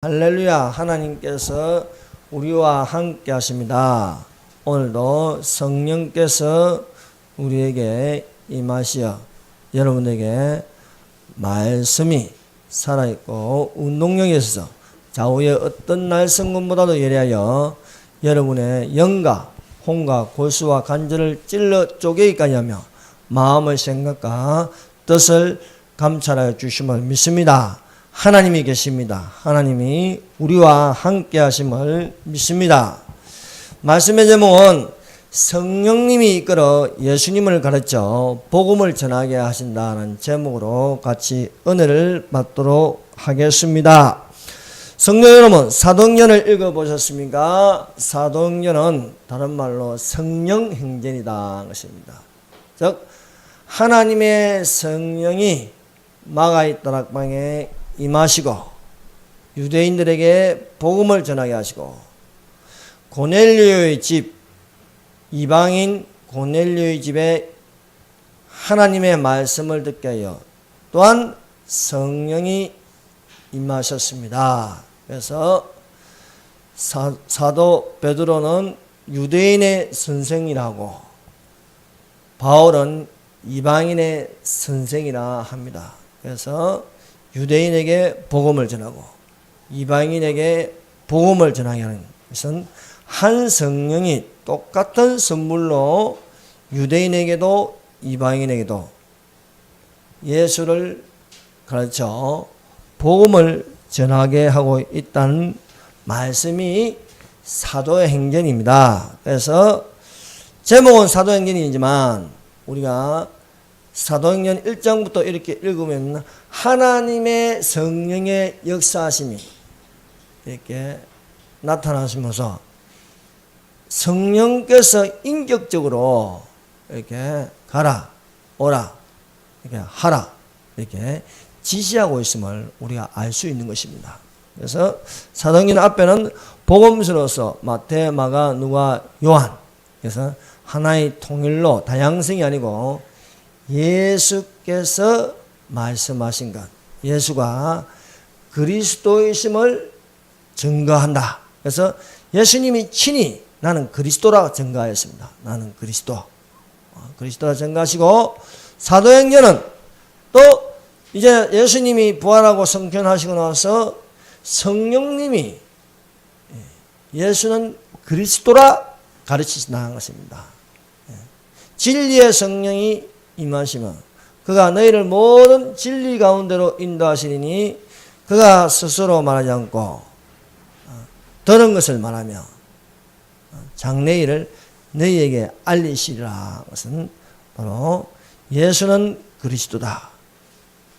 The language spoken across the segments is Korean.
할렐루야. 하나님께서 우리와 함께 하십니다. 오늘도 성령께서 우리에게 임하시어 여러분에게 말씀이 살아있고 운동력에 있어서 좌우의 어떤 날성금보다도 예리하여 여러분의 영과 혼과 골수와 관절을 찔러 쪼개기까지 하며 마음의 생각과 뜻을 감찰하여 주심을 믿습니다. 하나님이 계십니다. 하나님이 우리와 함께 하심을 믿습니다. 말씀의 제목은 성령님이 이끌어 예수님을 가르쳐 복음을 전하게 하신다는 제목으로 같이 은혜를 받도록 하겠습니다. 성도 여러분, 사도행전을 읽어보셨습니까? 사도행전은 다른 말로 성령 행전이다 것입니다. 즉 하나님의 성령이 마가의 다락방에 임하시고 유대인들에게 복음을 전하게 하시고 고넬료의 집, 이방인 고넬료의 집에 하나님의 말씀을 듣게 하여 또한 성령이 임하셨습니다. 그래서 사도 베드로는 유대인의 선생이라고, 바울은 이방인의 선생이라 합니다. 그래서 유대인에게 복음을 전하고 이방인에게 복음을 전하게 하는 것은 한 성령이 똑같은 선물로 유대인에게도 이방인에게도 예수를 가르쳐 복음을 전하게 하고 있다는 말씀이 사도의 행전입니다. 그래서 제목은 사도행전이지만 우리가 사도행전 1장부터 이렇게 읽으면 하나님의 성령의 역사하심이 이렇게 나타나시면서 성령께서 인격적으로 이렇게 가라, 오라, 이렇게 하라, 이렇게 지시하고 있음을 우리가 알 수 있는 것입니다. 그래서 사도행전 앞에는 복음서로서 마태, 마가, 누가, 요한, 그래서 하나의 통일로 다양성이 아니고 예수께서 말씀하신 것, 예수가 그리스도이심을 증거한다. 그래서 예수님이 친히 나는 그리스도라 증거하였습니다. 나는 그리스도라 증거하시고, 사도행전은 또 이제 예수님이 부활하고 성천하시고 나서 성령님이 예수는 그리스도라 가르치신다는 것입니다. 진리의 성령이 임하시면 그가 너희를 모든 진리 가운데로 인도하시리니 그가 스스로 말하지 않고 들은 것을 말하며 장래일을 너희에게 알리시리라. 것은 바로 예수는 그리스도다.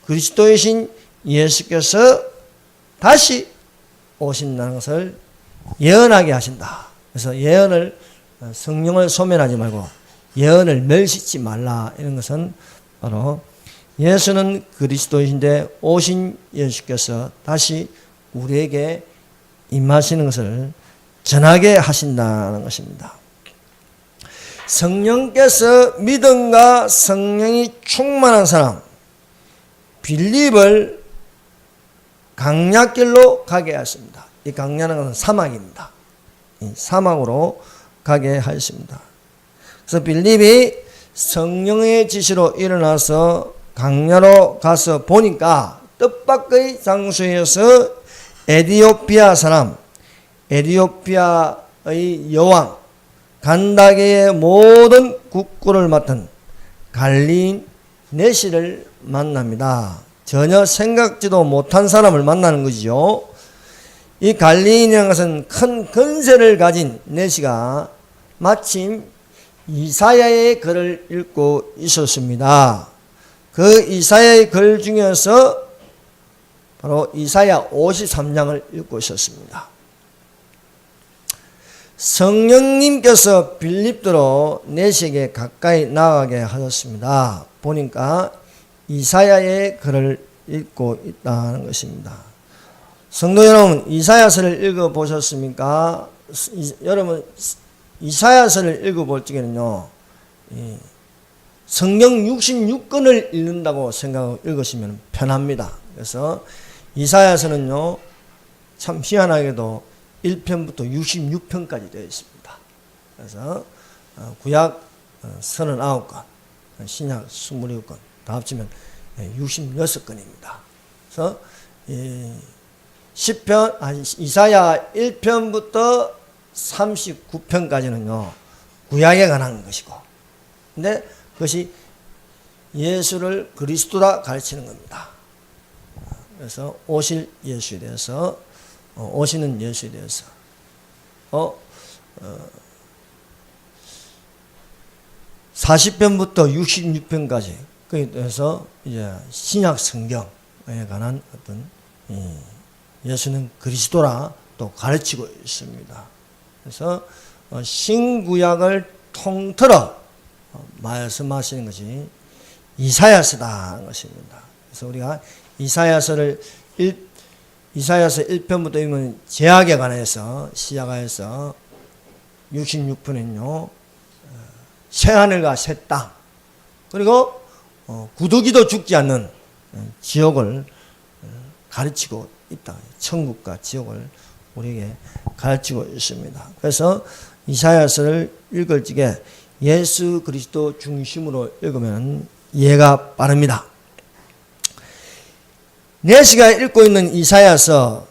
그리스도이신 예수께서 다시 오신다는 것을 예언하게 하신다. 그래서 예언을, 성령을 소멸하지 말고 예언을 멸시치 말라. 이런 것은 바로 예수는 그리스도이신데 오신 예수께서 다시 우리에게 임하시는 것을 전하게 하신다는 것입니다. 성령께서 믿음과 성령이 충만한 사람 빌립을 강약길로 가게 하십니다. 이 강야는 것은 사막입니다. 이 사막으로 가게 하십니다. 그래서 빌립이 성령의 지시로 일어나서 강야로 가서 보니까 뜻밖의 장소에서 에디오피아 사람, 에디오피아의 여왕, 간다게의 모든 국구를 맡은 갈린 네시를 만납니다. 전혀 생각지도 못한 사람을 만나는 것이죠. 이 갈린이라는 것은 큰 권세를 가진 네시가 마침 이사야의 글을 읽고 있었습니다. 그 이사야의 글 중에서 바로 이사야 53장을 읽고 있었습니다. 성령님께서 빌립도로 네시에게 가까이 나가게 하셨습니다. 보니까 이사야의 글을 읽고 있다는 것입니다. 성도 여러분, 이사야서를 읽어보셨습니까? 여러분, 이사야서를 읽어볼 적에는요, 성경 66권을 읽는다고 생각하고 읽으시면 편합니다. 그래서 이사야서는요, 참 희한하게도 1편부터 66편까지 되어 있습니다. 그래서 구약 39권, 신약 27권, 다 합치면 66건입니다. 그래서 이사야 1편부터 39편까지는요, 구약에 관한 것이고, 근데 그것이 예수를 그리스도라 가르치는 겁니다. 그래서 오실 예수에 대해서, 오시는 예수에 대해서, 40편부터 66편까지, 그래서 이제 신약 성경에 관한 어떤 예수는 그리스도라 또 가르치고 있습니다. 그래서 신구약을 통틀어 말씀하시는 것이 이사야서다 하는 것입니다. 그래서 우리가 이사야서 1편부터 읽으면 제약에 관해서 시작하여서 66편은요, 새하늘과 새 땅, 그리고 구더기도 죽지 않는 지옥을 가르치고 있다. 천국과 지옥을 우리에게 가르치고 있습니다. 그래서 이사야서를 읽을 적에 예수 그리스도 중심으로 읽으면 이해가 빠릅니다. 내시가 읽고 있는 이사야서를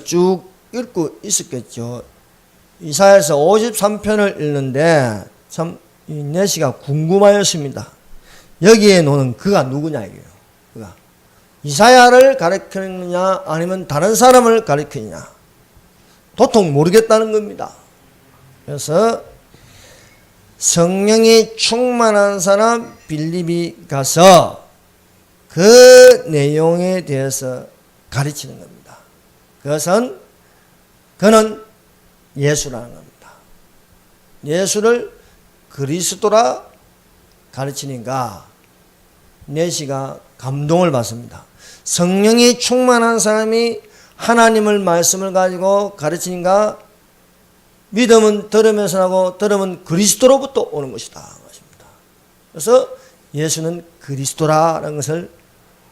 쭉 읽고 있었겠죠. 이사야서 53편을 읽는데 참 내시가 궁금하였습니다. 여기에 노는 그가 누구냐 이게요. 그가 이사야를 가리키느냐 아니면 다른 사람을 가리키느냐 도통 모르겠다는 겁니다. 그래서 성령이 충만한 사람 빌립이 가서 그 내용에 대해서 가르치는 겁니다. 그는 예수라는 겁니다. 예수를 그리스도라 가르치니까 내시가 감동을 받습니다. 성령이 충만한 사람이 하나님을 말씀을 가지고 가르치니까 믿음은 들으면서 나고 들으면 그리스도로부터 오는 것이다. 그래서 예수는 그리스도라는 것을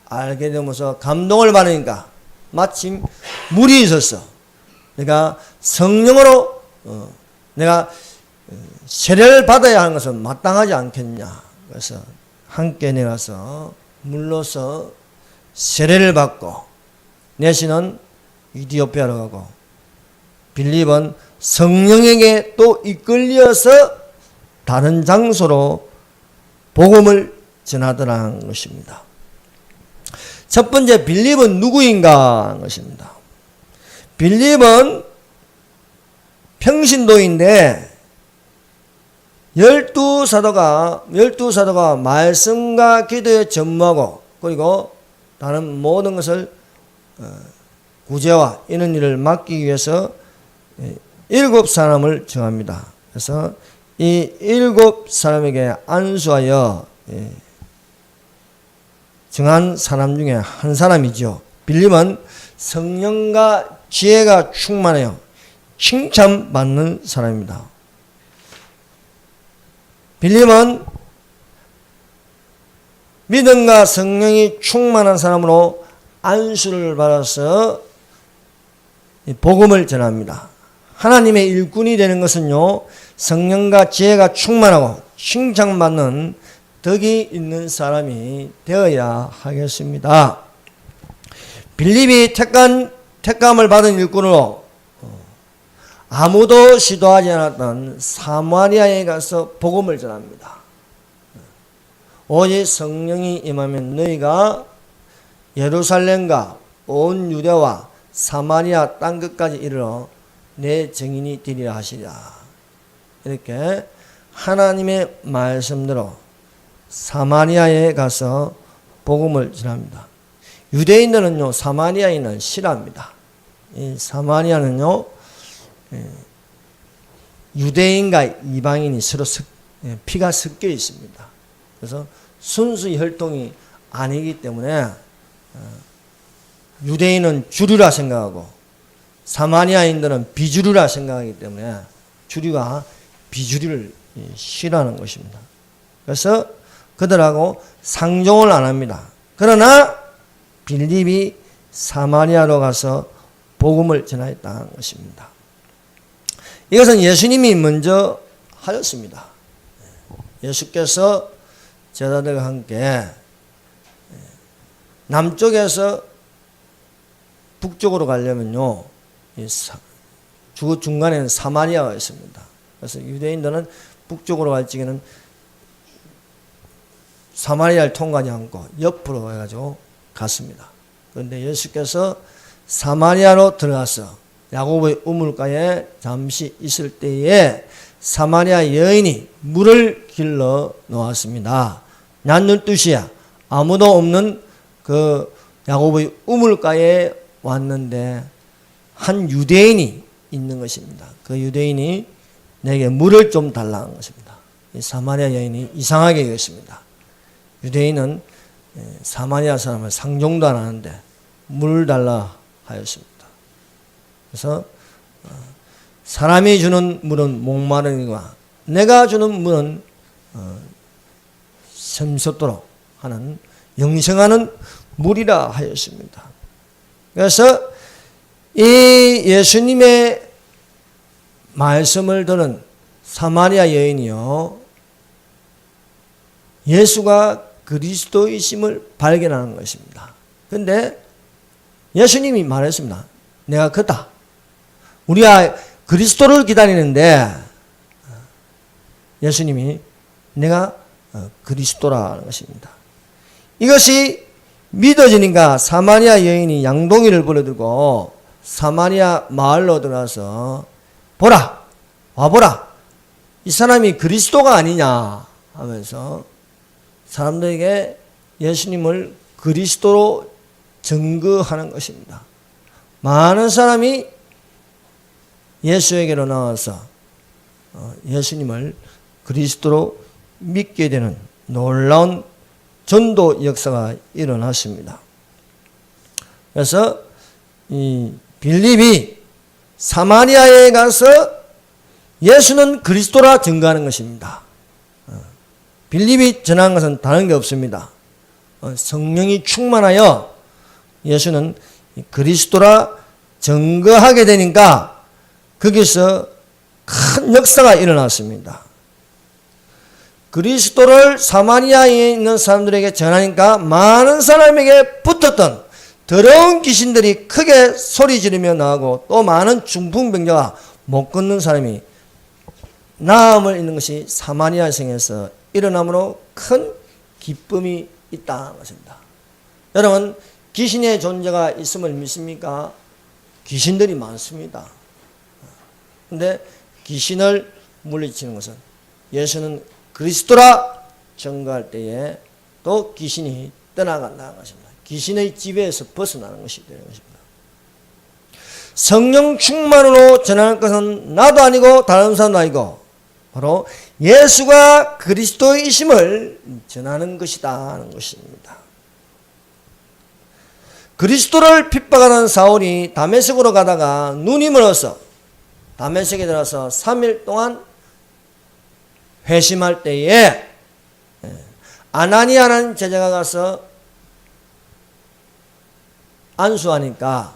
알게 되면서 감동을 받으니까 마침 물이 있었어. 내가 성령으로 내가 세례를 받아야 하는 것은 마땅하지 않겠냐. 그래서 함께 내려서 물로서 세례를 받고 내시는 이디오피아로 가고 빌립은 성령에게 또 이끌려서 다른 장소로 복음을 전하더라는 것입니다. 첫 번째 빌립은 누구인가 하는 것입니다. 빌립은 평신도인데 열두 사도가 말씀과 기도에 전무하고 그리고 다른 모든 것을 구제와 이런 일을 맡기 위해서 7사람을 정합니다. 그래서 이 7사람에게 안수하여 정한 사람 중에 한 사람이죠. 빌립은 성령과 지혜가 충만해요. 칭찬받는 사람입니다. 빌립은 믿음과 성령이 충만한 사람으로 안수를 받아서 복음을 전합니다. 하나님의 일꾼이 되는 것은요, 성령과 지혜가 충만하고 칭찬받는 덕이 있는 사람이 되어야 하겠습니다. 빌립이 택감을 받은 일꾼으로 아무도 시도하지 않았던 사마리아에 가서 복음을 전합니다. 오직 성령이 임하면 너희가 예루살렘과 온 유대와 사마리아 땅끝까지 이르러 내 증인이 되리라 하시리라. 이렇게 하나님의 말씀대로 사마리아에 가서 복음을 전합니다. 유대인들은요, 사마리아인을 싫어합니다. 이 사마리아는요, 유대인과 이방인이 서로 피가 섞여 있습니다. 그래서 순수 혈통이 아니기 때문에 유대인은 주류라 생각하고 사마리아인들은 비주류라 생각하기 때문에 주류가 비주류를 싫어하는 것입니다. 그래서 그들하고 상종을 안 합니다. 그러나 빌립이 사마리아로 가서 복음을 전하였다는 것입니다. 이것은 예수님이 먼저 하였습니다. 예수께서 제자들과 함께 남쪽에서 북쪽으로 가려면요, 중간에는 사마리아가 있습니다. 그래서 유대인들은 북쪽으로 갈 적에는 사마리아를 통과하지 않고 옆으로 해가지고 갔습니다. 그런데 예수께서 사마리아로 들어가서 야곱의 우물가에 잠시 있을 때에 사마리아 여인이 물을 길러 놓았습니다. 낮 12시야 아무도 없는 그 야곱의 우물가에 왔는데 한 유대인이 있는 것입니다. 그 유대인이 내게 물을 좀 달라는 것입니다. 이 사마리아 여인이 이상하게 여겼습니다. 유대인은 사마리아 사람을 상종도 안 하는데 물을 달라 하였습니다. 그래서 사람이 주는 물은 목마르니와 내가 주는 물은 샘솟도록 하는 영생하는 물이라 하였습니다. 그래서 이 예수님의 말씀을 듣는 사마리아 여인이요, 예수가 그리스도이심을 발견하는 것입니다. 그런데 예수님이 말했습니다. 내가 그다. 우리가 그리스도를 기다리는데 예수님이 내가 그리스도라는 것입니다. 이것이 믿어지니까 사마리아 여인이 양동이를 불어들고 사마리아 마을로 들어가서 보라, 와보라, 이 사람이 그리스도가 아니냐 하면서 사람들에게 예수님을 그리스도로 증거하는 것입니다. 많은 사람이 예수에게로 나와서 예수님을 그리스도로 믿게 되는 놀라운 전도 역사가 일어났습니다. 그래서 이 빌립이 사마리아에 가서 예수는 그리스도라 증거하는 것입니다. 빌립이 전한 것은 다른 게 없습니다. 성령이 충만하여 예수는 그리스도라 증거하게 되니까 거기서 큰 역사가 일어났습니다. 그리스도를 사마리아에 있는 사람들에게 전하니까 많은 사람에게 붙었던 더러운 귀신들이 크게 소리 지르며 나오고 또 많은 중풍병자가 못 걷는 사람이 나음을 입는 것이 사마리아 성에서 일어남으로 큰 기쁨이 있다는 것입니다. 여러분, 귀신의 존재가 있음을 믿습니까? 귀신들이 많습니다. 그런데 귀신을 물리치는 것은 예수는 그리스도라 증거할 때에 또 귀신이 떠나간다는 것입니다. 귀신의 지배에서 벗어나는 것이 되는 것입니다. 성령 충만으로 전하는 것은 나도 아니고 다른 사람도 아니고 바로 예수가 그리스도이심을 전하는 것이다 하는 것입니다. 그리스도를 핍박하는 사울이 다메섹으로 가다가 눈이 멀어서 다메섹에 들어서 3일 동안 회심할 때에 아나니아라는 제자가 가서 안수하니까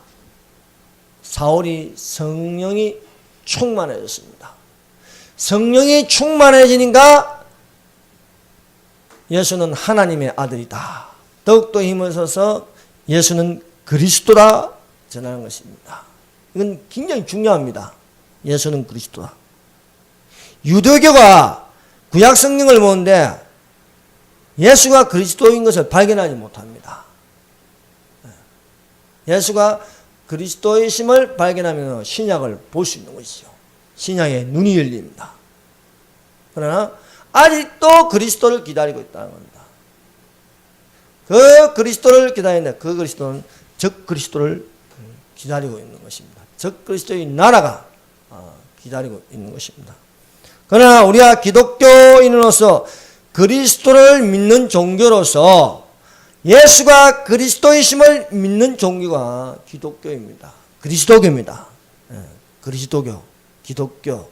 사울이 성령이 충만해졌습니다. 성령이 충만해지니까 예수는 하나님의 아들이다. 더욱더 힘을 써서 예수는 그리스도라 전하는 것입니다. 이건 굉장히 중요합니다. 예수는 그리스도다. 유대교가 구약 성경을 보는데 예수가 그리스도인 것을 발견하지 못합니다. 예수가 그리스도이심을 발견하면 신약을 볼 수 있는 것이죠. 신약의 눈이 열립니다. 그러나 아직도 그리스도를 기다리고 있다는 겁니다. 그 그리스도를 기다리는데 그 그리스도는 적 그리스도를 기다리고 있는 것입니다. 적 그리스도의 나라가 기다리고 있는 것입니다. 그러나 우리가 기독교인으로서 그리스도를 믿는 종교로서 예수가 그리스도이심을 믿는 종교가 기독교입니다. 그리스도교입니다. 그리스도교, 기독교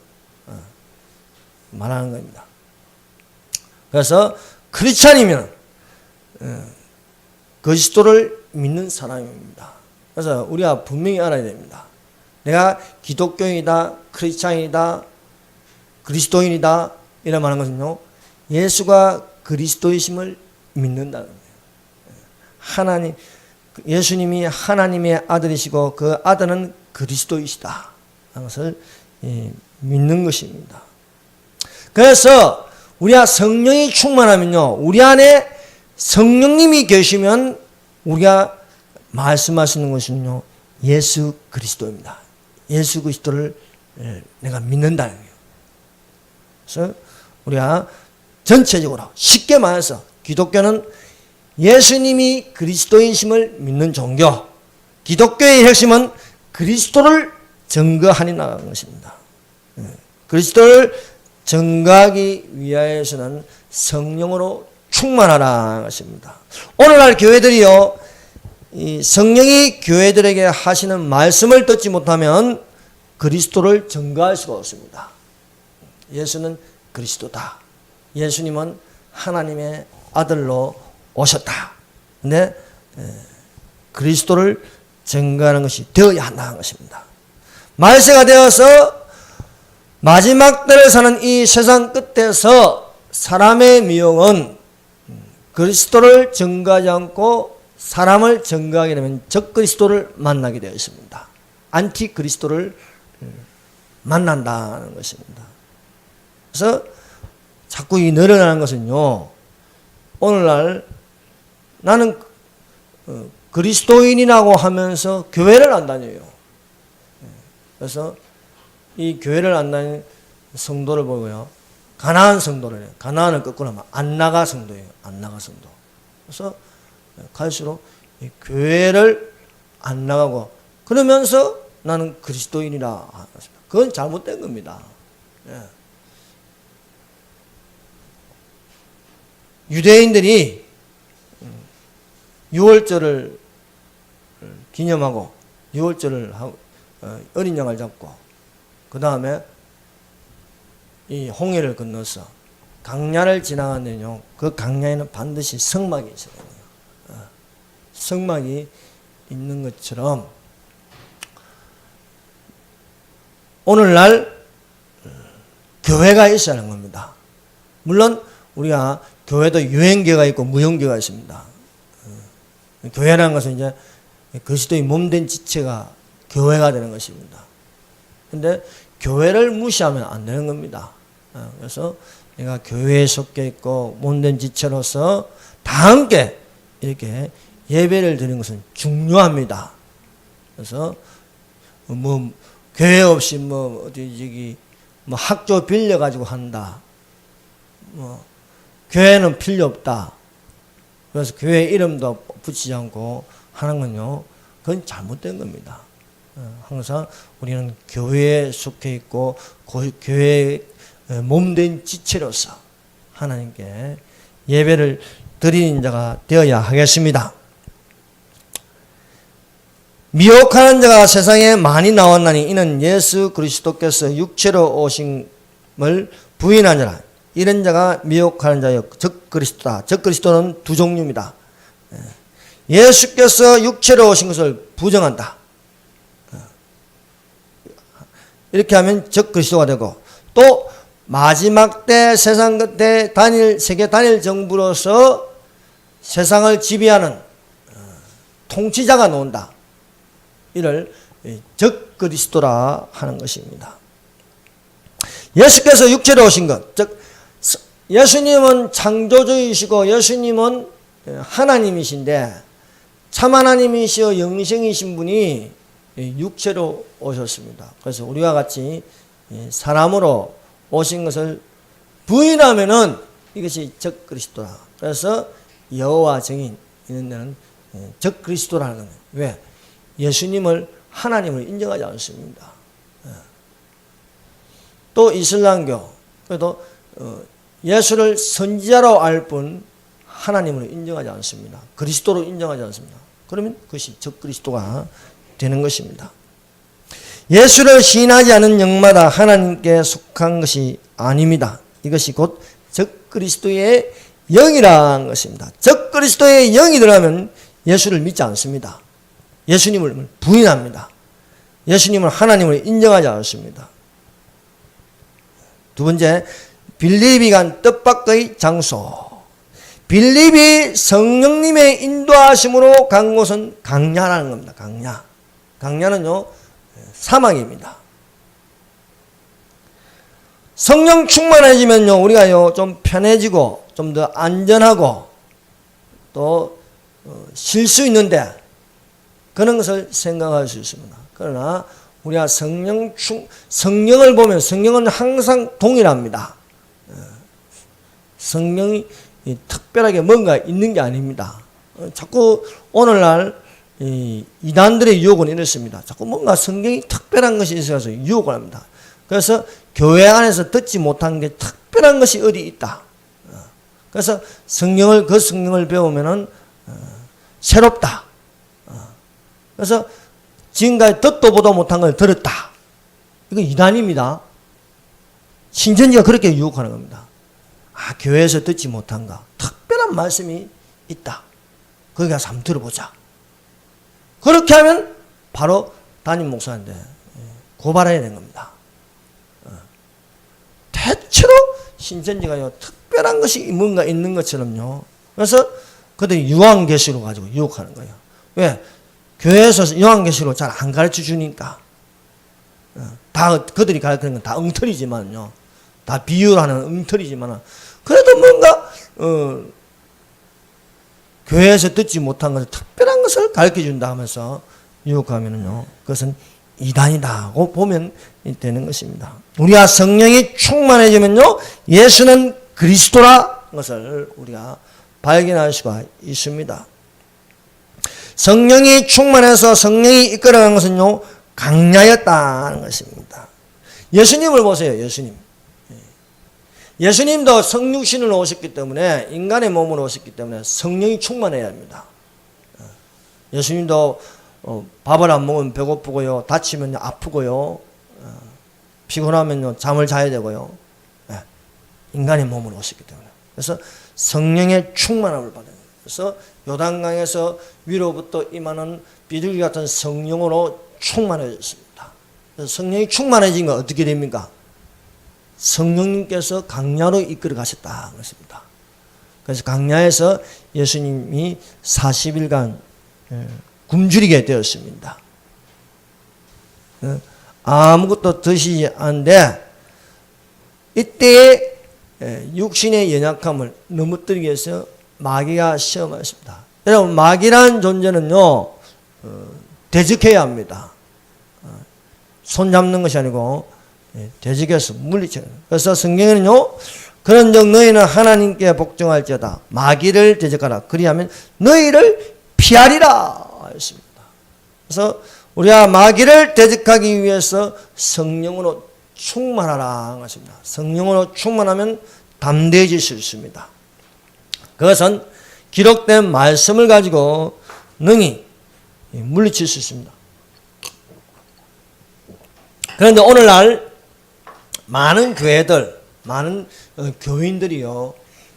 말하는 겁니다. 그래서 크리스찬이면 그리스도를 믿는 사람입니다. 그래서 우리가 분명히 알아야 됩니다. 내가 기독교인이다, 크리스찬이다, 그리스도인이다 이런 말하는 것은요, 예수가 그리스도이심을 믿는다는 거예요. 하나님, 예수님이 하나님의 아들이시고 그 아들은 그리스도이시다 하는 것을 믿는 것입니다. 그래서 우리가 성령이 충만하면요, 우리 안에 성령님이 계시면 우리가 말씀할 수 있는 것은요, 예수 그리스도입니다. 예수 그리스도를 내가 믿는다는 거예요. 그래서 우리가 전체적으로 쉽게 말해서 기독교는 예수님이 그리스도이심을 믿는 종교, 기독교의 핵심은 그리스도를 증거하니라는 것입니다. 그리스도를 증거하기 위하여서는 성령으로 충만하라는 것입니다. 오늘날 교회들이요, 이 성령이 교회들에게 하시는 말씀을 듣지 못하면 그리스도를 증거할 수가 없습니다. 예수는 그리스도다. 예수님은 하나님의 아들로 오셨다. 근데 그리스도를 증거하는 것이 되어야 한다는 것입니다. 말세가 되어서 마지막 때를 사는 이 세상 끝에서 사람의 미용은 그리스도를 증거하지 않고 사람을 증거하게 되면 적그리스도를 만나게 되어 있습니다. 안티그리스도를 만난다는 것입니다. 그래서 자꾸 이 늘어나는 것은요, 오늘날 나는 그리스도인이라고 하면서 교회를 안 다녀요. 그래서 이 교회를 안 다니는 성도를 보고요, 가나안 성도를, 가나안을 거꾸로 하면 안나가 성도예요. 안나가 성도. 그래서 갈수록 이 교회를 안 나가고 그러면서 나는 그리스도인이라. 그건 잘못된 겁니다. 유대인들이 6월절을 기념하고 6월절을 하고 어린 양을 잡고 그 다음에 이 홍해를 건너서 강야를 지나가는데요, 그 강야에는 반드시 성막이 있어야 돼요. 성막이 있는 것처럼 오늘날 교회가 있어야 하는 겁니다. 물론 우리가 교회도 유행교회가 있고 무형교회가 있습니다. 교회라는 것은 이제 그리스도의 몸된 지체가 교회가 되는 것입니다. 근데 교회를 무시하면 안 되는 겁니다. 그래서 내가 교회에 속해 있고 몸된 지체로서 다 함께 이렇게 예배를 드리는 것은 중요합니다. 그래서 뭐 교회 없이 뭐 어디 저기 뭐 학교 빌려 가지고 한다. 뭐 교회는 필요 없다. 그래서 교회 이름도 붙이지 않고 하는 건요, 그건 잘못된 겁니다. 항상 우리는 교회에 속해 있고 교회의 몸된 지체로서 하나님께 예배를 드리는 자가 되어야 하겠습니다. 미혹하는 자가 세상에 많이 나왔나니 이는 예수 그리스도께서 육체로 오심을 부인한 자라. 이런 자가 미혹하는 자여 적그리스도다. 적그리스도는 두 종류입니다. 예수께서 육체로 오신 것을 부정한다. 이렇게 하면 적그리스도가 되고, 또 마지막 때 세상 끝에 세계 단일 정부로서 세상을 지배하는 통치자가 나온다. 이를 적그리스도라 하는 것입니다. 예수께서 육체로 오신 것, 즉 예수님은 창조주이시고 예수님은 하나님이신데 참 하나님이시여 영생이신 분이 육체로 오셨습니다. 그래서 우리와 같이 사람으로 오신 것을 부인하면은 이것이 적그리스도라. 그래서 여호와 증인 이런 데는 적그리스도라는 거예요. 왜? 예수님을 하나님을 인정하지 않습니다. 또 이슬람교, 그래도 예수를 선지자로 알 뿐 하나님으로 인정하지 않습니다. 그리스도로 인정하지 않습니다. 그러면 그것이 적그리스도가 되는 것입니다. 예수를 시인하지 않은 영마다 하나님께 속한 것이 아닙니다. 이것이 곧 적그리스도의 영이라는 것입니다. 적그리스도의 영이 들어가면 예수를 믿지 않습니다. 예수님을 부인합니다. 예수님을 하나님을 인정하지 않습니다. 두 번째, 빌립이 간 뜻밖의 장소. 빌립이 성령님의 인도하심으로 간 곳은 강야라는 겁니다. 강야. 강야는요, 사막입니다. 성령 충만해지면요, 우리가요, 좀 편해지고, 좀 더 안전하고, 또, 쉴 수 있는데, 그런 것을 생각할 수 있습니다. 그러나, 우리가 성령을 보면, 성령은 항상 동일합니다. 성령이 특별하게 뭔가 있는 게 아닙니다. 자꾸 오늘날 이단들의 유혹은 이렇습니다. 자꾸 뭔가 성경이 특별한 것이 있어서 유혹을 합니다. 그래서 교회 안에서 듣지 못한 게 특별한 것이 어디 있다. 그래서 그 성경을 배우면은 새롭다. 그래서 지금까지 듣도 보도 못한 걸 들었다. 이거 이단입니다. 신천지가 그렇게 유혹하는 겁니다. 교회에서 듣지 못한가? 특별한 말씀이 있다. 거기 가서 한번 들어보자. 그렇게 하면 바로 담임 목사한테 고발해야 되는 겁니다. 대체로 신천지가요, 특별한 것이 뭔가 있는 것처럼요. 그래서 그들이 유황계시로 가지고 유혹하는 거예요. 왜? 교회에서 유황계시로 잘 안 가르쳐 주니까. 다 그들이 가르치는 건 다 엉터리지만요. 다 비유하는 엉터리지만 그래도 뭔가 교회에서 듣지 못한 것을 특별한 것을 가르쳐 준다 하면서 유혹하면요, 그것은 이단이다고 보면 되는 것입니다. 우리가 성령이 충만해지면요, 예수는 그리스도라 것을 우리가 발견할 수가 있습니다. 성령이 충만해서 성령이 이끌어간 것은요, 강야였다는 것입니다. 예수님을 보세요. 예수님도 성육신으로 오셨기 때문에, 인간의 몸으로 오셨기 때문에 성령이 충만해야 합니다. 예수님도 밥을 안 먹으면 배고프고요, 다치면 아프고요, 피곤하면 잠을 자야 되고요. 인간의 몸으로 오셨기 때문에. 그래서 성령의 충만함을 받아요. 그래서 요단강에서 위로부터 임하는 비둘기 같은 성령으로 충만해졌습니다. 그래서 성령이 충만해진 건 어떻게 됩니까? 성령님께서 강야로 이끌어 가셨다 그랬습니다. 그래서 강야에서 예수님이 40일간 굶주리게 되었습니다. 아무것도 드시지 않는데 이때의 육신의 연약함을 넘어뜨리기 위해서 마귀가 시험하였습니다. 여러분, 마귀란 존재는요, 대적해야 합니다. 손 잡는 것이 아니고 대적해서 물리쳐야 합니다. 그래서 성경에는요, 그런즉 너희는 하나님께 복종할지어다 마귀를 대적하라 그리하면 너희를 피하리라 했습니다. 그래서 우리가 마귀를 대적하기 위해서 성령으로 충만하라 하십니다. 성령으로 충만하면 담대해질 수 있습니다. 그것은 기록된 말씀을 가지고 능히 물리칠 수 있습니다. 그런데 오늘날 많은 교회들, 많은 교인들이요,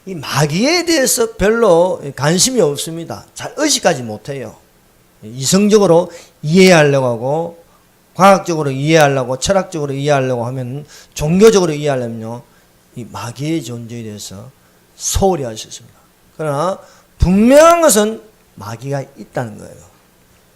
이 마귀에 대해서 별로 관심이 없습니다. 잘 의식하지 못해요. 이성적으로 이해하려고 하고, 과학적으로 이해하려고, 철학적으로 이해하려고 하면, 종교적으로 이해하려면요, 이 마귀의 존재에 대해서 소홀히 할 수 있습니다. 그러나 분명한 것은 마귀가 있다는 거예요.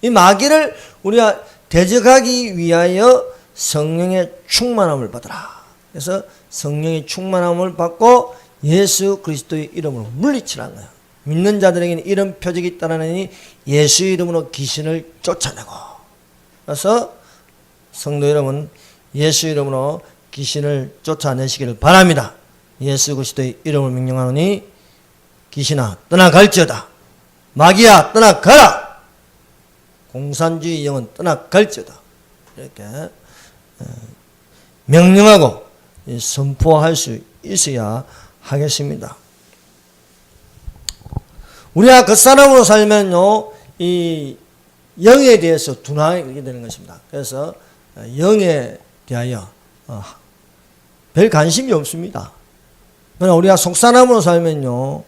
이 마귀를 우리가 대적하기 위하여 성령의 충만함을 받으라. 그래서 성령의 충만함을 받고 예수 그리스도의 이름으로 물리치라는 거예요. 믿는 자들에게는 이런 표적이 있다라니 예수 이름으로 귀신을 쫓아내고. 그래서 성도 여러분, 예수 이름으로 귀신을 쫓아내시기를 바랍니다. 예수 그리스도의 이름을 명령하노니 귀신아 떠나갈지어다. 마귀야 떠나가라. 공산주의 영은 떠나갈지어다. 이렇게 명령하고 선포할 수 있어야 하겠습니다. 우리가 그 사람으로 살면요, 이 영에 대해서 둔하게 되는 것입니다. 그래서 영에 대하여 별 관심이 없습니다. 그러나 우리가 속사람으로 살면요,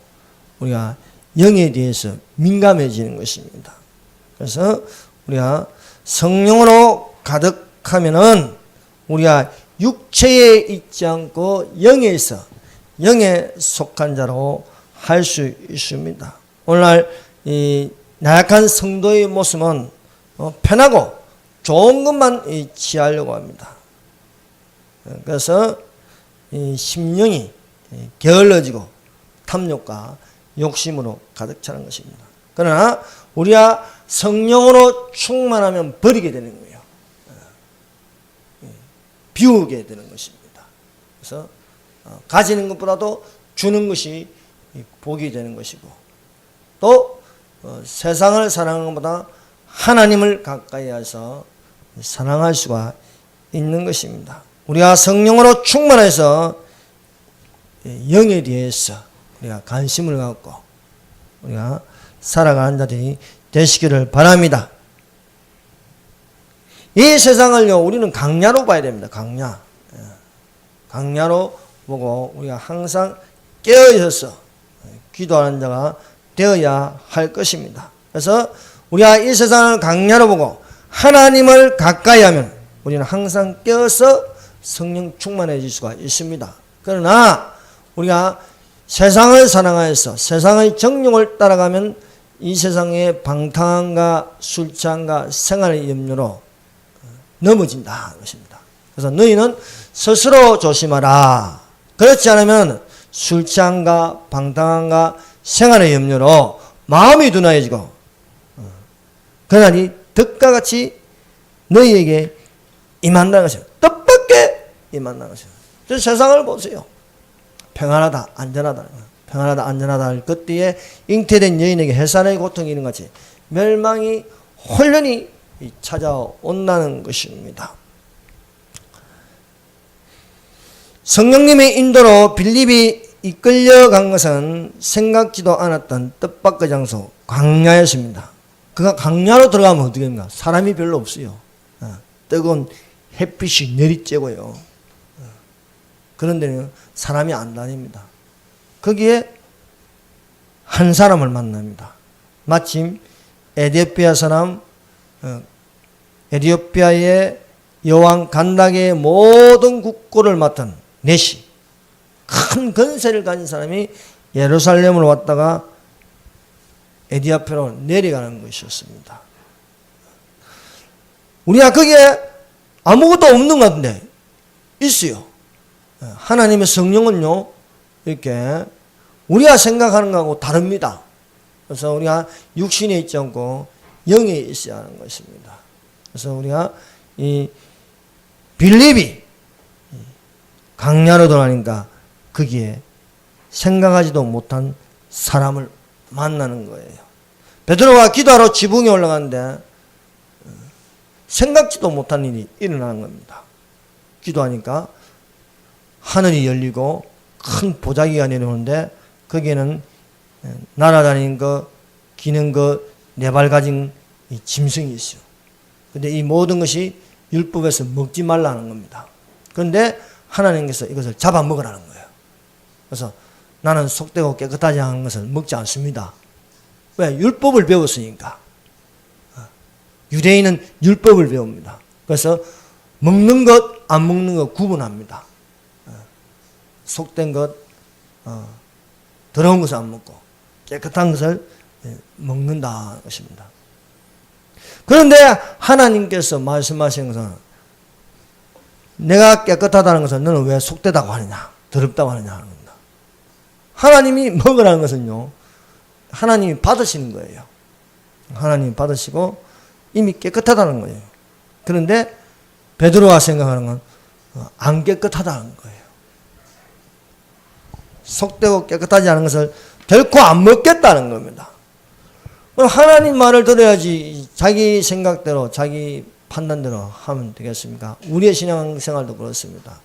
우리가 영에 대해서 민감해지는 것입니다. 그래서 우리가 성령으로 가득하면은 우리가 육체에 있지 않고 영에 있어 영에 속한 자로 할 수 있습니다. 오늘날 이 나약한 성도의 모습은 편하고 좋은 것만 취하려고 합니다. 그래서 이 심령이 게을러지고 탐욕과 욕심으로 가득 차는 것입니다. 그러나 우리가 성령으로 충만하면 버리게 되는 거예요. 비우게 되는 것입니다. 그래서 가지는 것보다도 주는 것이 복이 되는 것이고, 또 세상을 사랑하는 것보다 하나님을 가까이 해서 사랑할 수가 있는 것입니다. 우리가 성령으로 충만해서 영에 대해서 우리가 관심을 갖고 우리가 살아가는 자들이 되시기를 바랍니다. 이 세상을요, 우리는 강야로 봐야 됩니다. 강야. 강야로 보고 우리가 항상 깨어있어서 기도하는 자가 되어야 할 것입니다. 그래서 우리가 이 세상을 강야로 보고 하나님을 가까이 하면 우리는 항상 깨어서 성령 충만해질 수가 있습니다. 그러나 우리가 세상을 사랑하여서 세상의 정욕을 따라가면 이 세상의 방탕함과 술취함과 생활의 염려로 넘어진다 것입니다. 그래서 너희는 스스로 조심하라. 그렇지 않으면 술취함과 방탕함과 생활의 염려로 마음이 둔하여지고 그날이 덕과 같이 너희에게 임한다는 것입니다. 뜻밖에 임한다는 것입니다. 세상을 보세요. 평안하다, 안전하다. 평안하다, 안전하다 할 것 뒤에 잉태된 여인에게 해산의 고통이 있는 같이 멸망이 혼련히 찾아온다는 것입니다. 성령님의 인도로 빌립이 이끌려간 것은 생각지도 않았던 뜻밖의 장소 광야였습니다. 그가 광야로 들어가면 어떻게 됩니까? 사람이 별로 없어요. 뜨거운 햇빛이 내리쬐고요. 그런 데는 사람이 안 다닙니다. 거기에 한 사람을 만납니다. 마침 에티오피아 사람, 에티오피아의 여왕 간다게의 모든 국고를 맡은 내시, 큰 건세를 가진 사람이 예루살렘으로 왔다가 에티오피아로 내려가는 것이었습니다. 우리가 거기에 아무것도 없는 것 같은데 있어요. 하나님의 성령은요, 이렇게 우리가 생각하는 것하고 다릅니다. 그래서 우리가 육신에 있지 않고 영에 있어야 하는 것입니다. 그래서 우리가 이 빌립이 강야로 들어가니까 거기에 생각하지도 못한 사람을 만나는 거예요. 베드로가 기도하러 지붕에 올라가는데 생각지도 못한 일이 일어나는 겁니다. 기도하니까 하늘이 열리고 큰 보자기가 내려오는데 거기에는 날아다니는 거, 기는 거, 네 발 가진 짐승이 있어요. 근데 이 모든 것이 율법에서 먹지 말라는 겁니다. 그런데 하나님께서 이것을 잡아먹으라는 거예요. 그래서 나는 속되고 깨끗하지 않은 것을 먹지 않습니다. 왜? 율법을 배웠으니까. 유대인은 율법을 배웁니다. 그래서 먹는 것, 안 먹는 것 구분합니다. 속된 것, 더러운 것을 안 먹고 깨끗한 것을 먹는다는 것입니다. 그런데 하나님께서 말씀하신 것은 내가 깨끗하다는 것은 너는 왜 속되다고 하느냐, 더럽다고 하느냐 하는 겁니다. 하나님이 먹으라는 것은요, 하나님이 받으시는 거예요. 하나님이 받으시고 이미 깨끗하다는 거예요. 그런데 베드로가 생각하는 건 안 깨끗하다는 거예요. 속되고 깨끗하지 않은 것을 결코 안 먹겠다는 겁니다. 하나님 말을 들어야지 자기 생각대로 자기 판단대로 하면 되겠습니까? 우리의 신앙생활도 그렇습니다.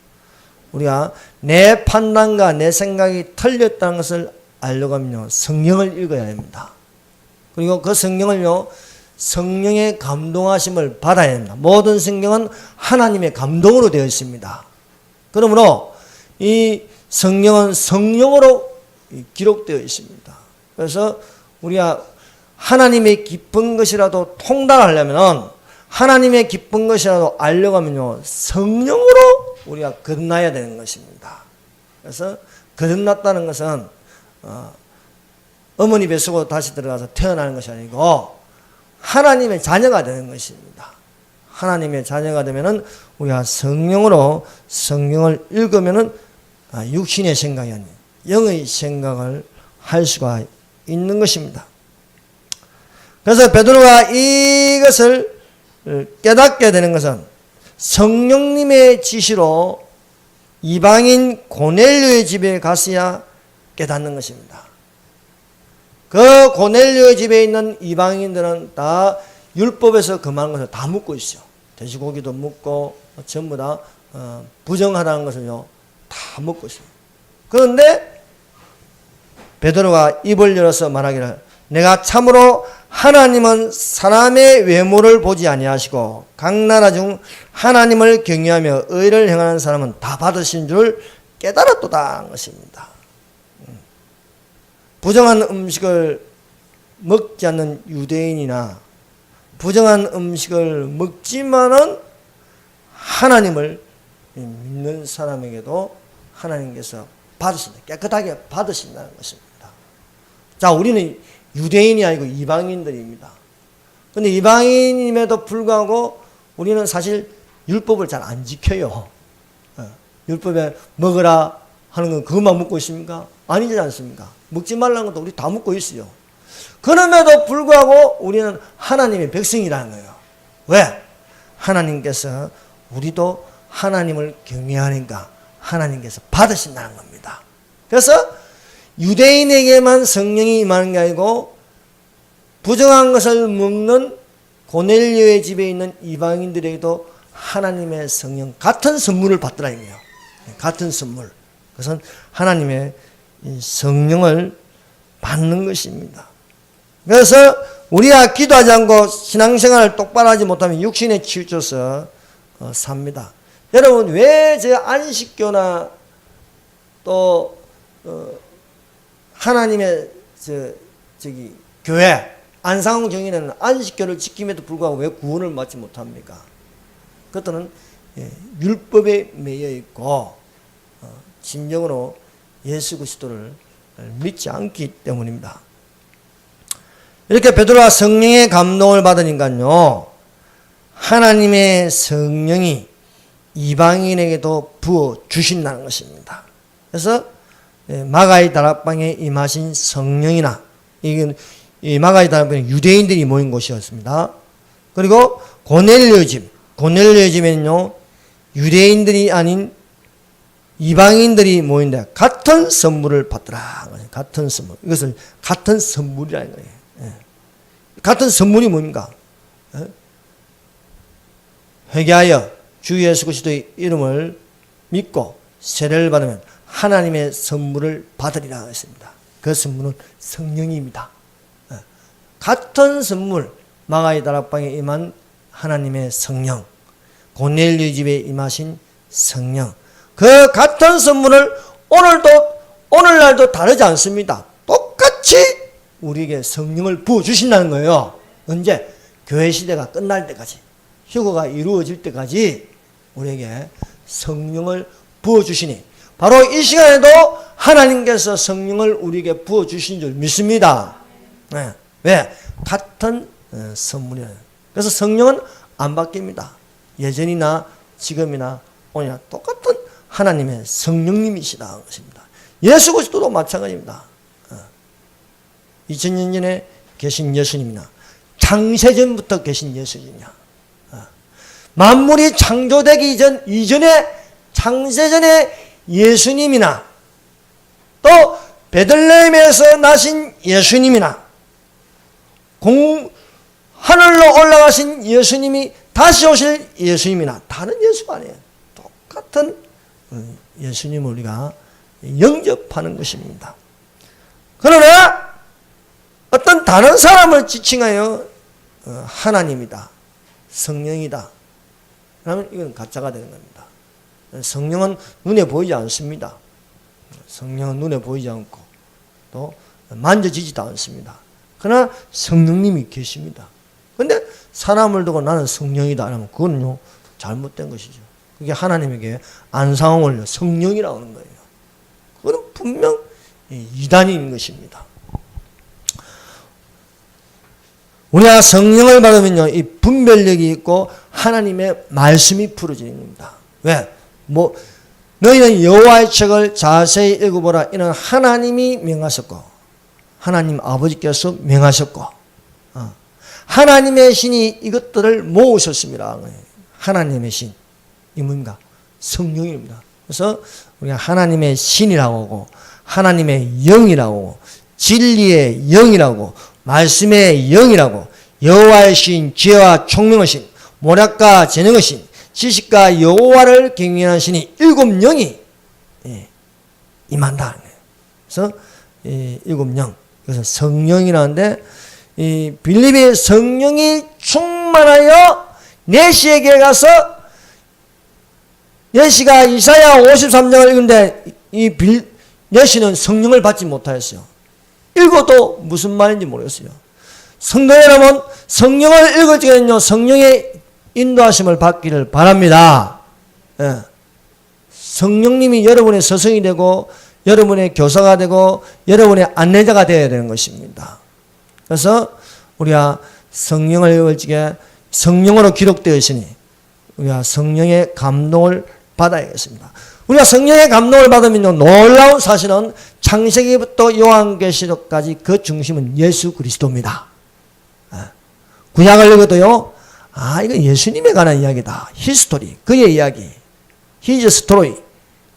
우리가 내 판단과 내 생각이 틀렸다는 것을 알려고 하면요, 성경을 읽어야 합니다. 그리고 그 성경을요, 성령의 감동하심을 받아야 합니다. 모든 성경은 하나님의 감동으로 되어 있습니다. 그러므로 이 성경은 성령으로 기록되어 있습니다. 그래서 우리가 하나님의 기쁜 것이라도 통달하려면, 하나님의 기쁜 것이라도 알려고 하면요, 성령으로 우리가 거듭나야 되는 것입니다. 그래서 거듭났다는 것은 어머니 뱃속으로 다시 들어가서 태어나는 것이 아니고 하나님의 자녀가 되는 것입니다. 하나님의 자녀가 되면은 우리가 성령으로 성경을 읽으면은 육신의 생각이 아닌 영의 생각을 할 수가 있는 것입니다. 그래서 베드로가 이것을 깨닫게 되는 것은 성령님의 지시로 이방인 고넬료의 집에 갔어야 깨닫는 것입니다. 그 고넬료의 집에 있는 이방인들은 다 율법에서 금하는 것을 다 묻고 있어요. 돼지고기도 묻고 전부 다 부정하다는 것을요 다 묻고 있어요. 그런데 베드로가 입을 열어서 말하기를, 내가 참으로 하나님은 사람의 외모를 보지 아니하시고 각 나라 중 하나님을 경외하며 의를 행하는 사람은 다 받으신 줄 깨달았도다 하는 것입니다. 부정한 음식을 먹지 않는 유대인이나 부정한 음식을 먹지만은 하나님을 믿는 사람에게도 하나님께서 받으신다, 깨끗하게 받으신다는 것입니다. 자, 우리는 유대인이 아니고 이방인들입니다. 그런데 이방인임에도 불구하고 우리는 사실 율법을 잘 안 지켜요. 율법에 먹으라 하는 건 그것만 묻고 있습니까? 아니지 않습니까? 먹지 말라는 것도 우리 다 묻고 있어요. 그럼에도 불구하고 우리는 하나님의 백성이라는 거예요. 왜? 하나님께서 우리도 하나님을 경외하니까 하나님께서 받으신다는 겁니다. 그래서 유대인에게만 성령이 임하는 게 아니고 부정한 것을 먹는 고넬료의 집에 있는 이방인들에게도 하나님의 성령 같은 선물을 받더라 이거예요. 같은 선물. 그것은 하나님의 성령을 받는 것입니다. 그래서 우리가 기도하지 않고 신앙생활을 똑바로 하지 못하면 육신에 치우쳐서 삽니다. 여러분, 왜 저 안식교나 또 하나님의 교회 안상홍 정인에는 안식교를 지킴에도 불구하고 왜 구원을 받지 못합니까? 그것들은 율법에 매여 있고 진정으로 예수 그리스도를 믿지 않기 때문입니다. 이렇게 베드로가 성령의 감동을 받으니까요, 하나님의 성령이 이방인에게도 부어 주신다는 것입니다. 그래서 마가의 다락방에 임하신 성령이나, 이건 마가의 다락방에 유대인들이 모인 곳이었습니다. 그리고 고넬료 집에는요 유대인들이 아닌 이방인들이 모인데 같은 선물을 받더라. 같은 선물. 이것을 같은 선물이라는 거예요. 같은 선물이 뭡니까? 회개하여 주 예수 그리스도의 이름을 믿고 세례를 받으면 하나님의 선물을 받으리라 했습니다. 그 선물은 성령입니다. 같은 선물, 마가의 다락방에 임한 하나님의 성령, 고넬료 집에 임하신 성령, 그 같은 선물을 오늘날도 다르지 않습니다. 똑같이 우리에게 성령을 부어주신다는 거예요. 언제? 교회 시대가 끝날 때까지, 휴거가 이루어질 때까지 우리에게 성령을 부어주시니, 바로 이 시간에도 하나님께서 성령을 우리에게 부어주신 줄 믿습니다. 네. 왜? 같은 선물이에요. 그래서 성령은 안 바뀝니다. 예전이나 지금이나 오늘이나 똑같은 하나님의 성령님이시다 것입니다. 예수 그리스도도 마찬가지입니다. 2000년 전에 계신 예수님이나 창세전부터 계신 예수님이나 만물이 창조되기 이전에 창세전에 예수님이나 또 베들레헴에서 나신 예수님이나 하늘로 올라가신 예수님이 다시 오실 예수님이나 다른 예수가 아니에요. 똑같은 예수님을 우리가 영접하는 것입니다. 그러나 어떤 다른 사람을 지칭하여 하나님이다, 성령이다, 그러면 이건 가짜가 되는 겁니다. 성령은 눈에 보이지 않습니다. 성령은 눈에 보이지 않고 또 만져지지도 않습니다. 그러나 성령님이 계십니다. 근데 사람을 두고 나는 성령이다 하면 그건요 잘못된 것이죠. 그게 하나님에게 안상홍을 성령이라고 하는 거예요. 그건 분명 이단인 것입니다. 우리가 성령을 받으면요, 이 분별력이 있고 하나님의 말씀이 풀어집니다. 왜? 너희는 여호와의 책을 자세히 읽어보라. 이는 하나님이 명하셨고, 하나님 아버지께서 명하셨고, 하나님의 신이 이것들을 모으셨습니다. 하나님의 신. 이 뭡니까? 성령입니다. 그래서 우리가 하나님의 신이라고 하고, 하나님의 영이라고 하고, 진리의 영이라고, 말씀의 영이라고, 여호와의 신, 지혜와 총명의 신, 모략과 재능의 신, 지식과 여호와를 경외하는 신이 일곱 영이 임한다. 그래서 일곱 영. 그래서 성령이라는데 이 빌립이 성령이 충만하여 내시에게 가서 내시가 이사야 53장을 읽는데 내시는 성령을 받지 못하였어요. 읽어도 무슨 말인지 모르겠어요. 성도 여러분, 성령을 읽을 적에는요, 성령의 인도하심을 받기를 바랍니다. 예. 성령님이 여러분의 스승이 되고, 여러분의 교사가 되고, 여러분의 안내자가 되어야 되는 것입니다. 그래서 우리가 성령을 읽을 적에 성령으로 기록되어 있으니, 우리가 성령의 감동을 받아야겠습니다. 우리가 성령의 감동을 받으면요, 놀라운 사실은 창세기부터 요한계시록까지 그 중심은 예수 그리스도입니다. 구약을 읽어도요, 이건 예수님에 관한 이야기다. 히스토리, 그의 이야기. His story,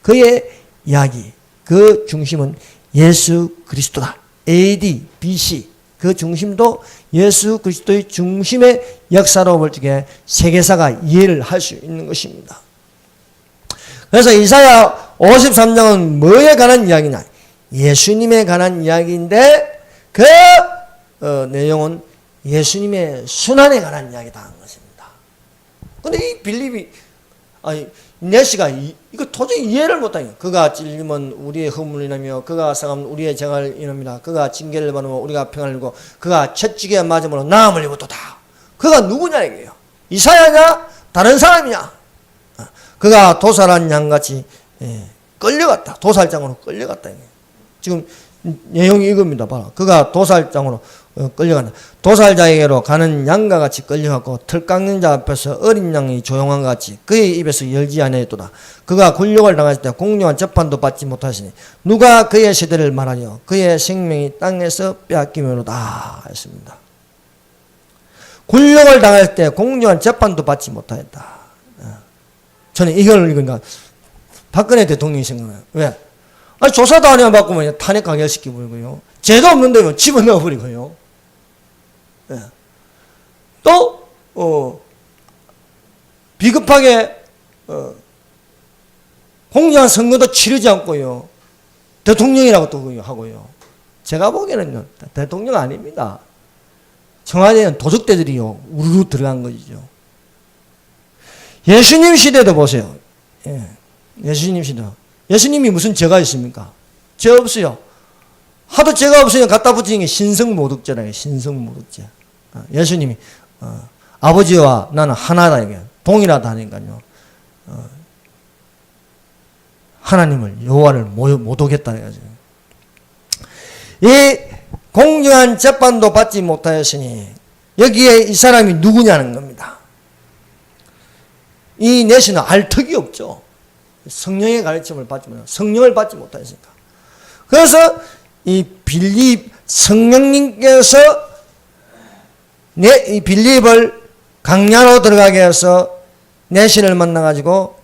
그의 이야기. 그 중심은 예수 그리스도다. AD, BC, 그 중심도 예수 그리스도의 중심의 역사로 볼 적에 세계사가 이해를 할 수 있는 것입니다. 그래서 이사야 53장은 뭐에 관한 이야기냐? 예수님에 관한 이야기인데 그 내용은 예수님의 순환에 관한 이야기다 하는 것입니다. 근데 이 빌립이 내시가 이거 도저히 이해를 못하니, 그가 찔리면 우리의 허물이라며, 그가 상하면 우리의 재앙을 인합니다. 그가 징계를 받으면 우리가 평안을 이루고, 그가 채찍에 맞으므로 나음을 입었도다. 그가 누구냐 이게요? 이사야냐? 다른 사람이냐? 그가 도살한 양같이 끌려갔다. 도살장으로 끌려갔다. 지금 내용이 이겁니다. 봐라. 그가 도살장으로 끌려간다. 도살자에게로 가는 양과 같이 끌려갔고, 털 깎는 자 앞에서 어린 양이 조용한 것 같이 그의 입에서 열지 아니하였도다. 그가 굴욕을 당했을 때 공정한 재판도 받지 못하시니 누가 그의 세대를 말하려? 그의 생명이 땅에서 빼앗기므로다 했습니다. 굴욕을 당할 때 공정한 재판도 받지 못하였다. 저는 이걸 읽으니까 박근혜 대통령이 생각나요. 왜? 조사도 안 해야 바꾸면 탄핵 가결시켜버리고요. 죄도 없는데 집어넣어버리고요. 예. 또, 비겁하게, 공정한 선거도 치르지 않고요. 대통령이라고 또 하고요. 제가 보기에는요, 대통령 아닙니다. 청와대는 도적대들이요, 우르르 들어간 것이죠. 예수님 시대도 보세요. 예. 예수님 시대. 예수님이 무슨 죄가 있습니까? 죄 없어요. 하도 죄가 없으면 갖다 붙이는 게 신성모독죄라요. 신성모독죄. 예수님이 아버지와 나는 하나다 이게 동일하다 하니까요. 하나님을 여호와를 모독했다 해야죠. 이 공정한 재판도 받지 못하였으니 여기에 이 사람이 누구냐는 겁니다. 이 내시는 알 턱이 없죠. 성령의 가르침을 받지 못하고 성령을 받지 못하였으니까. 그래서 이 빌립 성령님께서 이 빌립을 강야로 들어가게 해서 내신을 만나가지고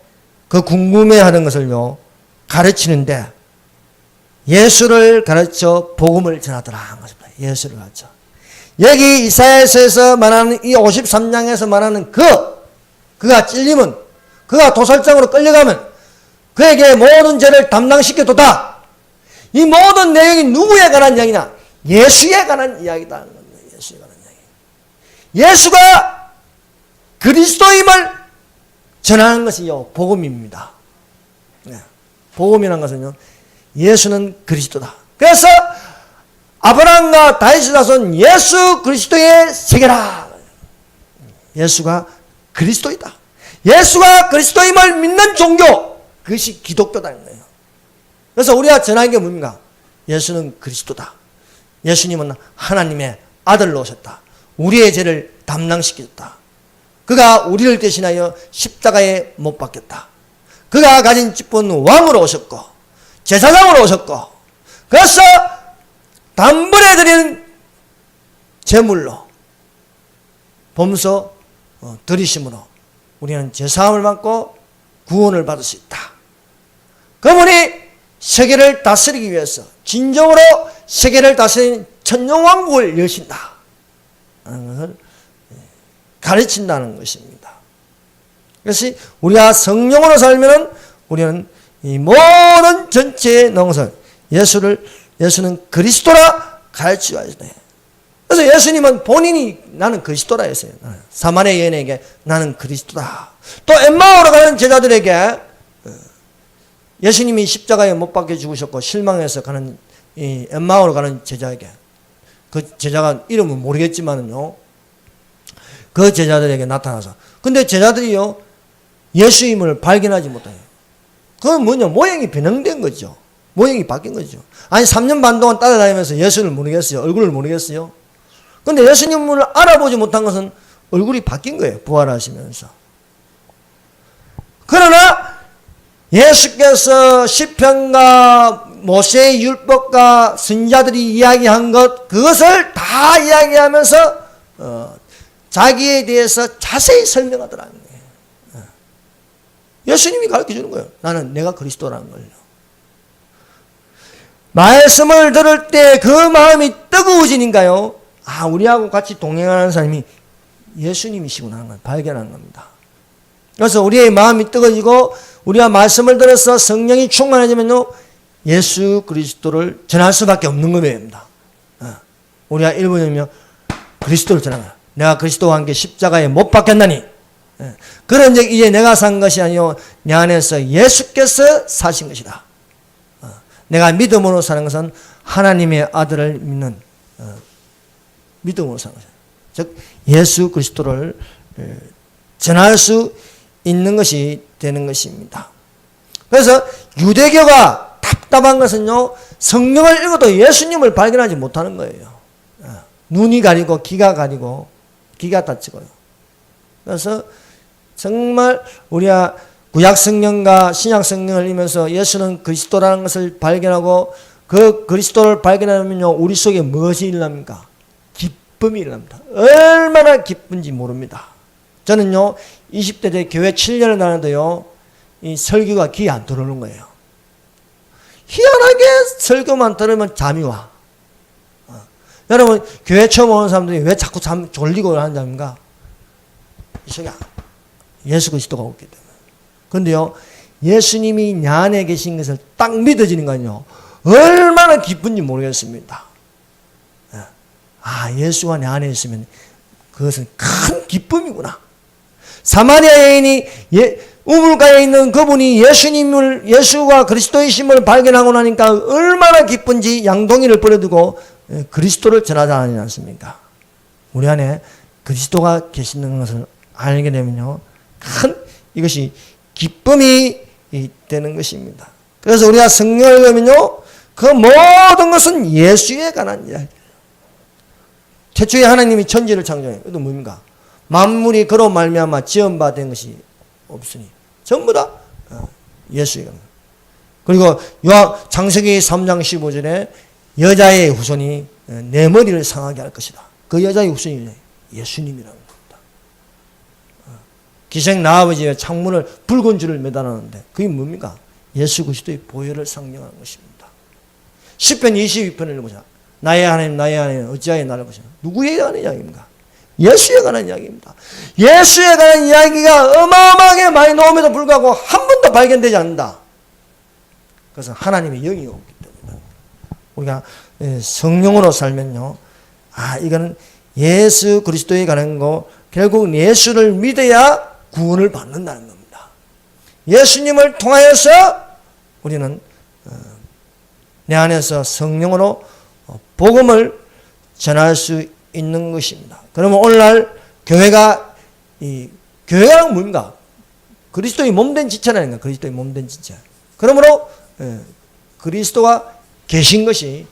그 궁금해하는 것을요 가르치는데 예수를 가르쳐 복음을 전하더라 한 것입니다. 예수를 가르쳐. 여기 이사야서에서 말하는 이 53장에서 말하는 그가 찔리면, 그가 도살장으로 끌려가면 그에게 모든 죄를 담당시켜도다. 이 모든 내용이 누구에 관한 이야기냐? 예수에 관한 이야기다. 예수에 관한 이야기. 예수가 그리스도임을 전하는 것이요 복음입니다. 복음이라는 것은요 예수는 그리스도다. 그래서 아브라함과 다윗의 자손 예수 그리스도의 세계라. 예수가 그리스도이다. 예수가 그리스도임을 믿는 종교, 그것이 기독교다는 거예요. 그래서 우리가 전하는 게 뭡니까? 예수는 그리스도다. 예수님은 하나님의 아들로 오셨다. 우리의 죄를 담당시켰다. 그가 우리를 대신하여 십자가에 못 박혔다. 그가 가진 직분 왕으로 오셨고 제사장으로 오셨고, 그래서 단번에 드리는 제물로 범서 드리심으로 우리는 제사함을 받고 구원을 받을 수 있다. 그분이 세계를 다스리기 위해서 진정으로 세계를 다스리는 천년왕국을 여신다 하는 것을 가르친다는 것입니다. 그래서 우리가 성령으로 살면 우리는 이 모든 전체의 능선, 예수는 그리스도라 가르치고 있어요. 그래서 예수님은 본인이 나는 그리스도라 했어요. 사마리아 여인에게 나는 그리스도다. 또 엠마오로 가는 제자들에게 예수님이 십자가에 못 박혀 죽으셨고 실망해서 가는 이 엠마오로 가는 제자에게, 그 제자가 이름은 모르겠지만은요, 그 제자들에게 나타나서, 근데 제자들이요 예수님을 발견하지 못해요. 그건 뭐냐, 모양이 변형된 거죠. 모양이 바뀐 거죠. 아니 3년 반 동안 따라다니면서 예수를 모르겠어요. 얼굴을 모르겠어요. 근데 예수님을 알아보지 못한 것은 얼굴이 바뀐 거예요. 부활하시면서. 그러나 예수께서 시편과 모세의 율법과 선지자들이 이야기한 것, 그것을 다 이야기하면서 자기에 대해서 자세히 설명하더라는 거예요. 예수님이 가르쳐 주는 거예요. 나는 내가 그리스도라는 걸요. 말씀을 들을 때 그 마음이 뜨거워지니까요, 아, 우리하고 같이 동행하는 사람이 예수님이시구나 하는 걸 발견하는 겁니다. 그래서 우리의 마음이 뜨거워지고 우리가 말씀을 들어서 성령이 충만해지면요, 예수 그리스도를 전할 수밖에 없는 겁니다. 우리가 일본이면 그리스도를 전하라. 내가 그리스도와 함께 십자가에 못 박혔나니. 그런 적 이제 내가 산 것이 아니요 내 안에서 예수께서 사신 것이다. 내가 믿음으로 사는 것은 하나님의 아들을 믿는 믿음으로 사는 것이다. 즉 예수 그리스도를 전할 수 있는 것이 되는 것입니다. 그래서 유대교가 답답한 것은요, 성경을 읽어도 예수님을 발견하지 못하는 거예요. 눈이 가리고 귀가 가리고 귀가 다치고요. 그래서 정말 우리가 구약 성경과 신약 성경을 읽으면서 예수는 그리스도라는 것을 발견하고 그 그리스도를 발견하면요, 우리 속에 무엇이 일어납니까? 기쁨이 일어납니다. 얼마나 기쁜지 모릅니다. 저는요 20대 때 교회 7년을 다녔는데요, 이 설교가 귀에 안 들어오는 거예요. 희한하게 설교만 들으면 잠이 와. 여러분 교회 처음 오는 사람들이 왜 자꾸 잠 졸리고 하는 잠인가? 이 속에 예수 그리스도가 없기 때문에. 그런데요, 예수님이 내 안에 계신 것을 딱 믿어지는 건요, 얼마나 기쁜지 모르겠습니다. 아, 예수가 내 안에 있으면 그것은 큰 기쁨이구나. 사마리아 여인이 우물가에 있는 그분이 예수가 그리스도이심을 발견하고 나니까 얼마나 기쁜지 양동이를 버려두고 그리스도를 전하지 않습니까? 우리 안에 그리스도가 계시는 것을 알게 되면요, 큰 이것이 기쁨이 되는 것입니다. 그래서 우리가 성경을 읽으면요, 그 모든 것은 예수에 관한 이야기예요. 최초에 하나님이 천지를 창조해요. 이것도 뭡니까? 만물이 그로 말미암아 지음바 된 것이 없으니 전부 다 예수에 관한. 그리고 창세기 3장 15절에 여자의 후손이 내 머리를 상하게 할 것이다. 그 여자의 후손이 예수님이라는 겁니다. 기생 나아버지의 창문을 붉은 줄을 매달았는데 그게 뭡니까? 예수 그리스도의 보혈을 상징하는 것입니다. 시편 22편을 읽어보자. 나의 하나님 나의 하나님 어찌하여 나를 보시나. 누구에 관한 이야기입니까? 예수에 관한 이야기입니다. 예수에 관한 이야기가 어마어마하게 많이 나옴에도 불구하고 한 번도 발견되지 않는다. 그래서 하나님의 영이 없기 때문에 우리가 성령으로 살면요, 아, 이거는 예수 그리스도에 관한 거, 결국 예수를 믿어야 구원을 받는다는 겁니다. 예수님을 통하여서 우리는 내 안에서 성령으로 복음을 전할 수 있는 것입니다. 그러면 오늘날 교회가 뭡니까? 그리스도의 몸된 지체라는 거예요. 그리스도의 몸된 지체. 그러므로 그리스도가 계신 것이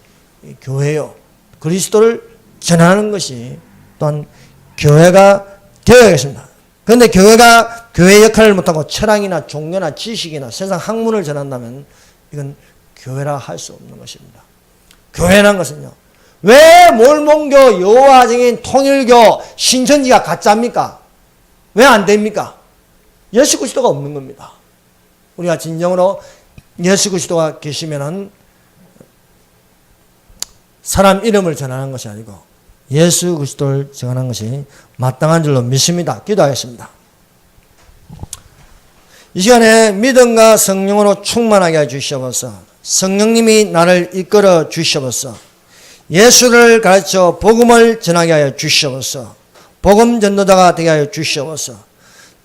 교회요. 그리스도를 전하는 것이 또한 교회가 되어야겠습니다. 그런데 교회가 교회 역할을 못하고 철학이나 종교나 지식이나 세상 학문을 전한다면 이건 교회라 할 수 없는 것입니다. 교회라는 것은요. 왜 몰몬교, 여호와증인, 통일교, 신천지가 가짜입니까? 왜 안 됩니까? 예수 그리스도가 없는 겁니다. 우리가 진정으로 예수 그리스도가 계시면은 사람 이름을 전하는 것이 아니고 예수 그리스도를 전하는 것이 마땅한 줄로 믿습니다. 기도하겠습니다. 이 시간에 믿음과 성령으로 충만하게 해주시옵소서. 성령님이 나를 이끌어 주시옵소서. 예수를 가르쳐 복음을 전하게 하여 주시옵소서. 복음 전도자가 되게 하여 주시옵소서.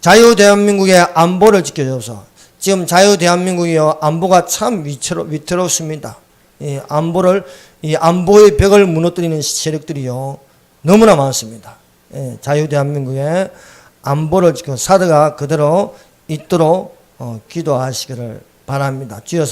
자유 대한민국의 안보를 지켜주옵소서. 지금 자유 대한민국이요 안보가 참 위태롭습니다. 이 안보의 벽을 무너뜨리는 세력들이요 너무나 많습니다. 자유 대한민국의 안보를 지켜 사드가 그대로 있도록 기도하시기를 바랍니다. 주여